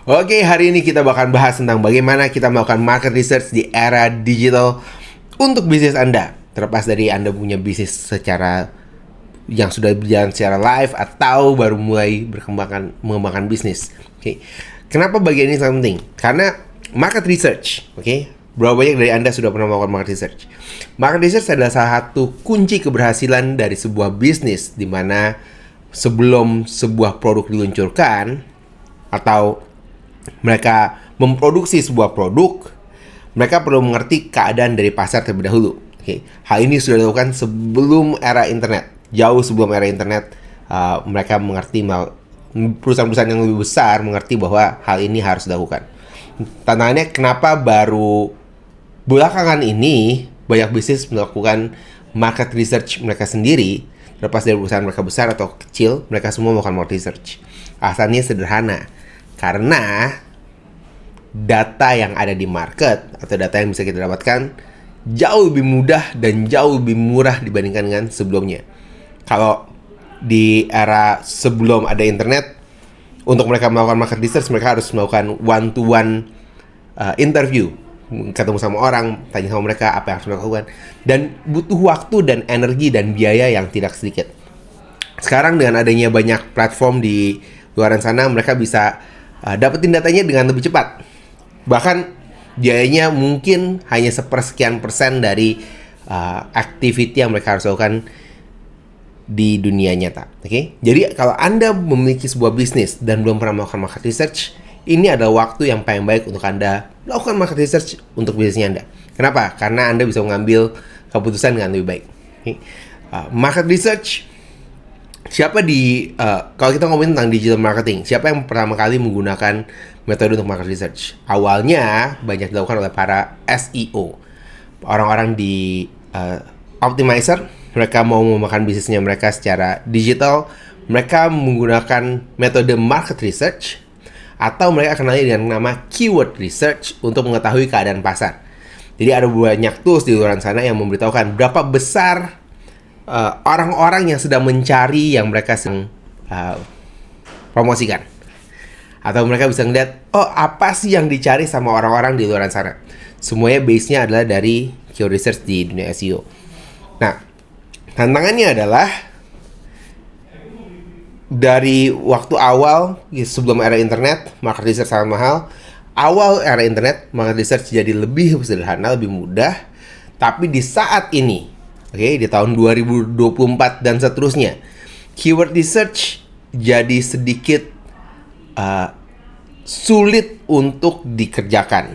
Oke, hari ini kita bakal bahas tentang bagaimana kita melakukan market research di era digital untuk bisnis Anda. Terlepas dari Anda punya bisnis secara yang sudah berjalan secara live atau baru mulai mengembangkan bisnis. Oke. Kenapa bagian ini sangat penting? Karena market research, oke? Berapa banyak dari Anda sudah pernah melakukan market research? Market research adalah salah satu kunci keberhasilan dari sebuah bisnis, di mana sebelum sebuah produk diluncurkan atau mereka memproduksi sebuah produk, mereka perlu mengerti keadaan dari pasar terlebih dahulu. Oke. Hal ini sudah dilakukan sebelum era internet. Jauh sebelum era internet, mereka mengerti, perusahaan-perusahaan yang lebih besar mengerti bahwa hal ini harus dilakukan. Tantangannya kenapa baru belakangan ini banyak bisnis melakukan market research mereka sendiri, terlepas dari perusahaan mereka besar atau kecil, mereka semua melakukan market research. Alasannya sederhana. Karena data yang ada di market atau data yang bisa kita dapatkan jauh lebih mudah dan jauh lebih murah dibandingkan dengan sebelumnya. Kalau di era sebelum ada internet, untuk mereka melakukan market research, mereka harus melakukan one-to-one interview, ketemu sama orang, tanya sama mereka apa yang harus mereka lakukan, dan butuh waktu dan energi dan biaya yang tidak sedikit. Sekarang dengan adanya banyak platform di luar sana, mereka bisa dapetin datanya dengan lebih cepat. Bahkan biayanya mungkin hanya sepersekian persen dari activity yang mereka harus lakukan di dunia nyata. Oke? Jadi kalau Anda memiliki sebuah bisnis dan belum pernah melakukan market research, ini adalah waktu yang paling baik untuk Anda melakukan market research untuk bisnisnya Anda. Kenapa? Karena Anda bisa mengambil keputusan dengan lebih baik. Okay? Market research, kalau kita ngomongin tentang digital marketing, siapa yang pertama kali menggunakan metode untuk market research? Awalnya banyak dilakukan oleh para SEO, orang-orang di optimizer. Mereka mau mengembangkan bisnisnya mereka secara digital, mereka menggunakan metode market research, atau mereka kenali dengan nama keyword research untuk mengetahui keadaan pasar. Jadi ada banyak tools di luar sana yang memberitahukan berapa besar orang-orang yang sedang mencari yang mereka sedang promosikan. Atau mereka bisa ngeliat, oh apa sih yang dicari sama orang-orang di luar sana. Semuanya base-nya adalah dari keyword research di dunia SEO. Nah, tantangannya adalah dari waktu awal, sebelum era internet, market research sangat mahal. Awal era internet, market research jadi lebih sederhana, lebih mudah. Tapi di saat ini, di tahun 2024 dan seterusnya, keyword research jadi sedikit sulit untuk dikerjakan.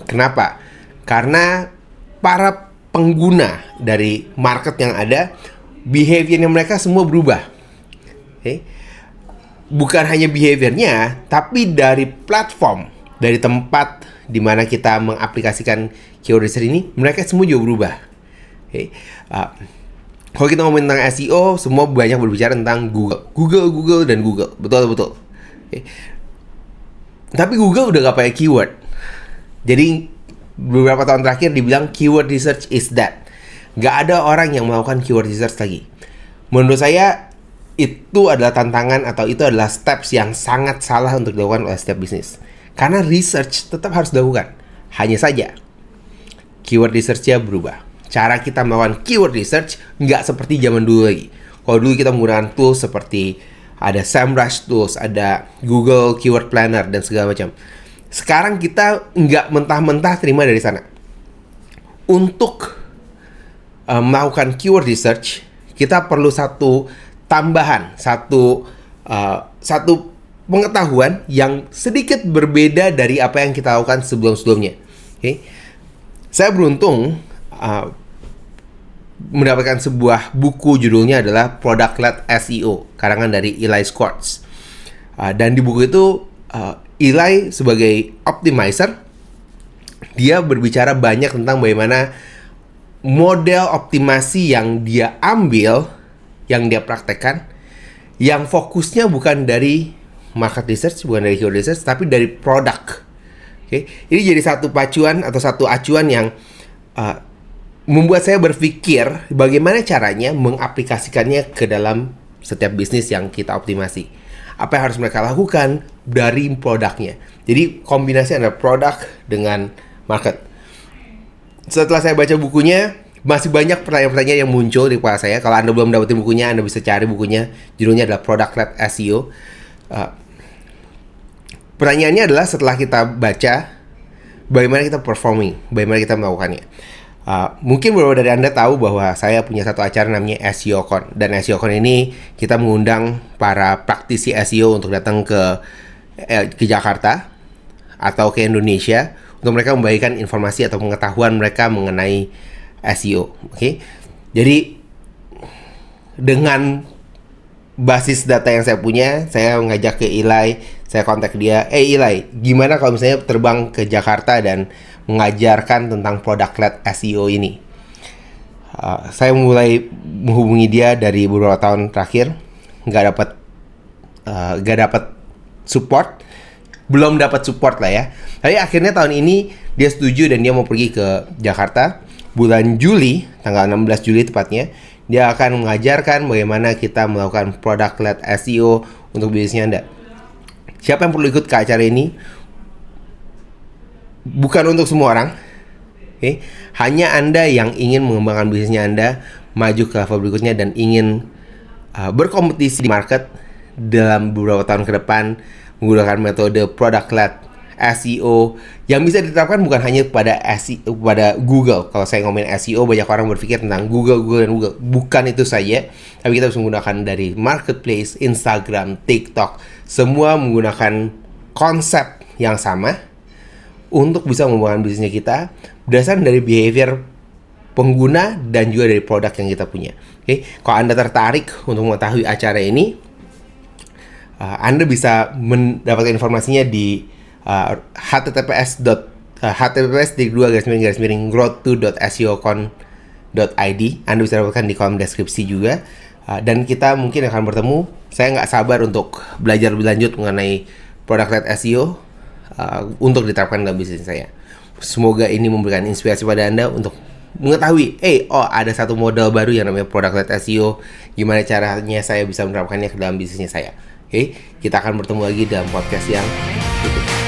Kenapa? Karena para pengguna dari market yang ada, behaviornya mereka semua berubah. Bukan hanya behaviornya, tapi dari platform, dari tempat di mana kita mengaplikasikan keyword research ini, mereka semua juga berubah. Kalau kita ngomongin tentang SEO, semua banyak berbicara tentang Google, dan Google. Betul. Tapi Google udah gak pakai keyword. Jadi beberapa tahun terakhir dibilang keyword research is dead. Gak ada orang yang melakukan keyword research lagi. Menurut saya itu adalah tantangan atau itu adalah steps yang sangat salah untuk dilakukan oleh setiap bisnis. Karena research tetap harus dilakukan. Hanya saja keyword research-nya berubah. Cara kita melakukan keyword research nggak seperti zaman dulu lagi. Kalau dulu kita menggunakan tools seperti ada SEMrush tools, ada Google Keyword Planner, dan segala macam. Sekarang kita nggak mentah-mentah terima dari sana. Untuk melakukan keyword research, kita perlu satu tambahan, satu pengetahuan yang sedikit berbeda dari apa yang kita lakukan sebelum-sebelumnya. Saya beruntung mendapatkan sebuah buku, judulnya adalah Product-Led SEO, karangan dari Eli Schwartz. Dan di buku itu Eli sebagai optimizer, dia berbicara banyak tentang bagaimana model optimasi yang dia ambil, yang dia praktekkan, yang fokusnya bukan dari market research, bukan dari keyword research, tapi dari produk. Ini jadi satu pacuan atau satu acuan yang membuat saya berpikir bagaimana caranya mengaplikasikannya ke dalam setiap bisnis yang kita optimasi. apa yang harus mereka lakukan dari produknya. Jadi kombinasi antara produk dengan market. Setelah saya baca bukunya, masih banyak pertanyaan-pertanyaan yang muncul di kepala saya. Kalau Anda belum dapetin bukunya, Anda bisa cari bukunya. Judulnya adalah Product-Led SEO. Pertanyaannya adalah setelah kita baca, bagaimana kita performing, bagaimana kita melakukannya. Mungkin beberapa dari Anda tahu bahwa saya punya satu acara namanya SEOcon. Dan SEOcon ini kita mengundang para praktisi SEO untuk datang ke Jakarta atau ke Indonesia untuk mereka membagikan informasi atau pengetahuan mereka mengenai SEO. Oke. Jadi dengan basis data yang saya punya, saya mengajak ke Eli, saya kontak dia, Eli, gimana kalau misalnya terbang ke Jakarta dan mengajarkan tentang product-led SEO ini. Saya mulai menghubungi dia dari beberapa tahun terakhir, nggak dapat support, belum dapat support lah ya. Tapi akhirnya tahun ini dia setuju dan dia mau pergi ke Jakarta bulan Juli, tanggal 16 Juli tepatnya. Dia akan mengajarkan bagaimana kita melakukan product-led SEO untuk bisnisnya Anda. Siapa yang perlu ikut ke acara ini? Bukan untuk semua orang, okay? Hanya Anda yang ingin mengembangkan bisnisnya Anda, maju ke level berikutnya dan ingin berkompetisi di market dalam beberapa tahun ke depan menggunakan metode product-led SEO yang bisa diterapkan bukan hanya pada Google. Kalau saya ngomongin SEO, banyak orang berpikir tentang Google. Bukan itu saja, tapi kita bisa menggunakan dari marketplace, Instagram, TikTok, semua menggunakan konsep yang sama untuk bisa mengembangkan bisnisnya kita berdasarkan dari behavior pengguna dan juga dari produk yang kita punya. Oke, kalau Anda tertarik untuk mengetahui acara ini, Anda bisa mendapatkan informasinya di https://growth2.seocon.id. Anda bisa dapatkan di kolom deskripsi juga. Dan kita mungkin akan bertemu. Saya nggak sabar untuk belajar lebih lanjut mengenai product-led SEO untuk diterapkan dalam bisnis saya. Semoga ini memberikan inspirasi pada Anda untuk mengetahui, ada satu model baru yang namanya product-led SEO. Gimana caranya saya bisa menerapkannya ke dalam bisnisnya saya. Oke, kita akan bertemu lagi dalam podcast yang berikutnya.